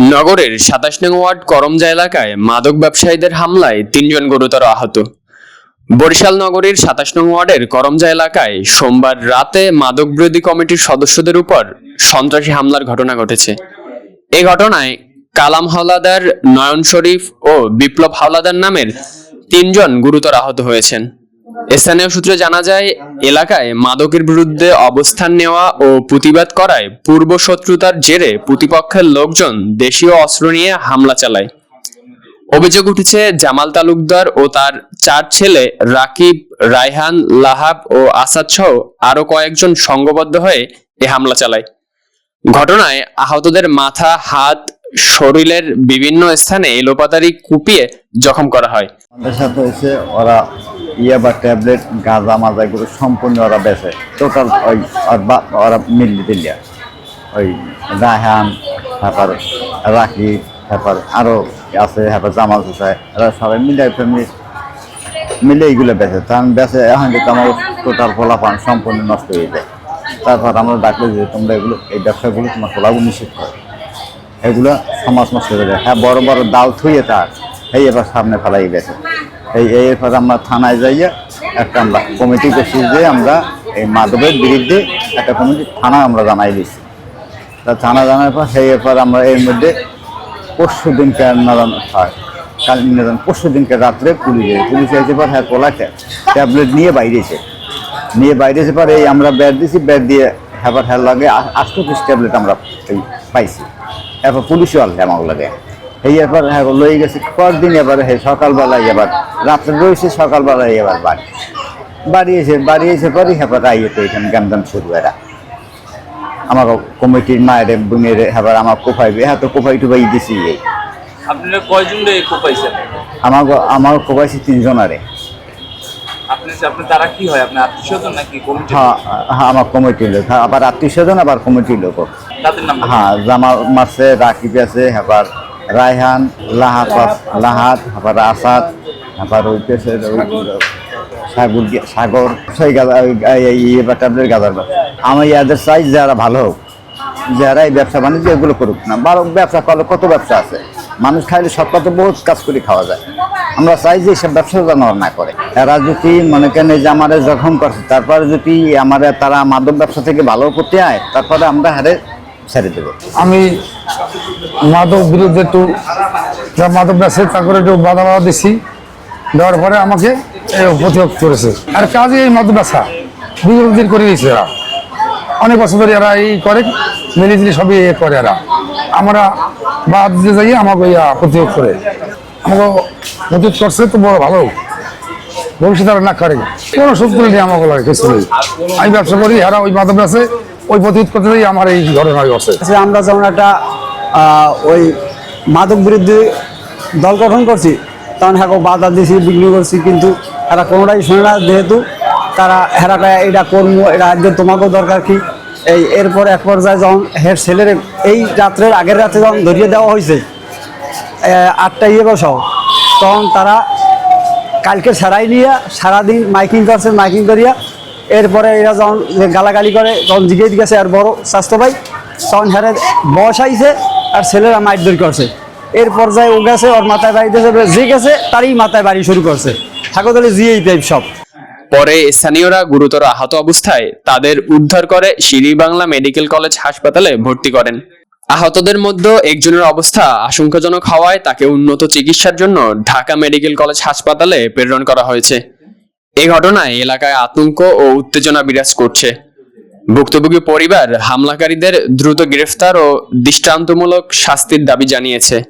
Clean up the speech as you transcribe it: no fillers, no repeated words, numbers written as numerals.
নগরের ২৭ নং ওয়ার্ড করমজা এলাকায় মাদক ব্যবসায়ীদের হামলায় ৩ জন গুরুতর আহত। বরিশাল নগরীর ২৭ নং ওয়ার্ডের করমজা এলাকায় সোমবার রাতে মাদক বিরোধী কমিটির সদস্যদের উপর সন্ত্রাসী হামলার ঘটনা ঘটেছে। এই ঘটনায় কালাম হাওলাদার, নয়ন শরীফ ও বিপ্লব হাওলাদার নামের ৩ জন গুরুতর আহত হয়েছেন। স্থানীয় সূত্রে জানা যায়, এলাকায় মাদকের বিরুদ্ধে অবস্থান নেওয়া ও প্রতিবাদ করায় পূর্ব শত্রুতার জেরে প্রতিপক্ষের লোকজন দেশীয় অস্ত্র নিয়ে হামলা চালায়। অভিযোগ উঠেছে জামাল তালুকদার ও তার ৪ ছেলে রাকিব, রায়হান, লাহাব ও আসাদ সহ আরো কয়েকজন সংঘবদ্ধ হয়ে এ হামলা চালায়। ঘটনায় আহতদের মাথা, হাত, শরীরের বিভিন্ন স্থানে এলোপাতাড়ি কুপিয়ে জখম করা হয়। আমাদের সাথে হয়েছে ওরা ইয়াবা ট্যাবলেট, গাঁজা মাজা এগুলো সম্পূর্ণ ওরা বেচে টোটাল। ওরা মিল্লি দিল্লিয়া ওই রায়হান, তারপর রাকিব, তারপর আরও আছে, তারপর জামাল হোসাই, এরা সবাই মিলে এইগুলো বেচে। কারণ বেচে এখন কিন্তু আমার টোটাল ফলাফল সম্পূর্ণ নষ্ট হয়ে যায়। তারপর আমরা ডাকলে যে তোমরা এগুলো এই ব্যবসাগুলো তোমার ফলাফল নিষেধ করো, এগুলো সমাজ নষ্ট করে দেয়। হ্যাঁ, বড় বড় দাল থুয়ে তার এই এবার সামনে ফেলাই গেছে। এরপর আমরা থানায় যাইয়া একটা আমরা কমিটি করছি যে আমরা এই মাদকের বিরুদ্ধে একটা কমিটি থানা আমরা জানাই দিচ্ছি। তা থানা জানার পর এরপর আমরা এর মধ্যে পরশু দিনকে পরশু দিনকে রাত্রে পুলিশ এসে পর হ্যাঁ কোলাকে ট্যাবলেট নিয়ে বাইরেছে পর এই আমরা ব্যাট দিয়েছি, ব্যাট দিয়ে হ্যাঁ লাগে 8 পিস ট্যাবলেট আমরা পাইছি। এরপর পুলিশও আসলে আমাকে লাগে এরপর হ্যাঁ লয়ে গেছে পরদিন। এবার সকালবেলায় এবার রাত্রে রয়েছে, সকালবেলায় এবার বাড়িয়েছে পরে হ্যাঁ আইয়ে তো এখানে গ্যামদাম শুরু এরা আমার কমিটির মায়ের বোনের হ্যাঁ আমার কোপাইবে, হ্যাঁ তো কোপাই টুপাই দিছি। আপনারা কয়জন কোপাইছেন? আমার কোপাইছি 3 জনারে। আপনি তারা কি হয়, আপনার আত্মীয়স্বজন নাকি কমিটি? হ্যাঁ, আমার কমিটির লোক, আবার আত্মীয়স্বজন, আবার কমিটির লোক। তাদের নাম? হ্যাঁ, জামাল মারছে, রাকিব আছে, আবার রায়হান, লাহাদ, আবার আসাদ, আবার ওই পেছে সাগর, সেই ট্যাবলেট গাজার। আমি ইয়াদের চাই যারা ভালো হোক, যারা এই ব্যবসা বাণিজ্য এগুলো করুক না। ব্যবসা করলে কত ব্যবসা আছে, মানুষ খাইলে সব কত বহুত কাজ করে খাওয়া যায়। আমরা চাই যে সব ব্যবসা যেন না করে। এরা যদি মনে করেন যে আমাদের জখম করছে, তারপরে যদি আমাদের তারা মাদক ব্যবসা থেকে ভালো করতে হয়, তারপরে আমরা হারে ছেড়ে দেবো। আমি মাদক বিরুদ্ধে একটু যা মাদক ব্যবসায়ী তা করে একটু বাধা দিচ্ছি, দেওয়ার পরে আমাকে প্রতিহত করেছে। আর কাজে এই মাদক ব্যবসা বিগত দিন করে দিয়েছে এরা, অনেক বছর ধরে এরা এই করে মিলিটারি সবই করে। এরা আমরা বাদ দিতে যাই আমাকে প্রতিহত করে, আমাকে প্রতিহত করছে। তো বড় ভালো ভবিষ্যতে না করে কোনো সুদ করে নিয়ে আমাকে লাগে কিছু নেই। আমি ব্যবসা করি, এরা ওই মাদক ব্যবসায় ওই প্রতিহত করতে যাই আমার এই ঘটনা ঘটছে। আমরা যেমন একটা ওই মাদক বিরুদ্ধে দল গঠন করছি, তখন হ্যাঁ বাধা দিয়েছি, বিক্রি করছি, কিন্তু এরা কোনোটাই শোনে না। যেহেতু তারা হেরাটা এটা করবো, এটা একদিন তোমাকেও দরকার কি এরপর এক পর্যায়ে যখন হের ছেলের এই রাত্রের আগের রাতে যখন ধরিয়ে দেওয়া হয়েছে 8টা সহ, তখন তারা কালকে ছাড়াই নিয়ে সারাদিন মাইকিং করছে। মাইকিং করিয়া এরপরে এরা যখন গালাগালি করে, তখন জিজ্ঞেস গেছে আর বড় স্বাস্থ্য ভাই, তখন হ্যাঁ বস আইছে আর ছেলেরা মাইটদরি করছে। এর পর্যায়ে ও গেছে, ওর মাথায় বাড়ি দিয়েছে, যে গেছে তারই মাথায় বাড়ি শুরু করছে। ঠাকুরতলি জিয়েই টাইপ সব। পরে স্থানীয়রা গুরুতর আহত অবস্থায় তাদের উদ্ধার করে শের-ই-বাংলা মেডিকেল কলেজ হাসপাতালে ভর্তি করেন। আহতদের মধ্যে একজনের অবস্থা আশঙ্কাজনক হওয়ায় তাকে উন্নত চিকিৎসার জন্য ঢাকা মেডিকেল কলেজ হাসপাতালে প্রেরণ করা হয়েছে। এই ঘটনায় এলাকায় আতঙ্ক ও উত্তেজনা বিরাজ করছে। ভুক্তভোগী পরিবার হামলাকারীদের দ্রুত গ্রেফতার ও দৃষ্টান্তমূলক শাস্তির দাবি জানিয়েছে।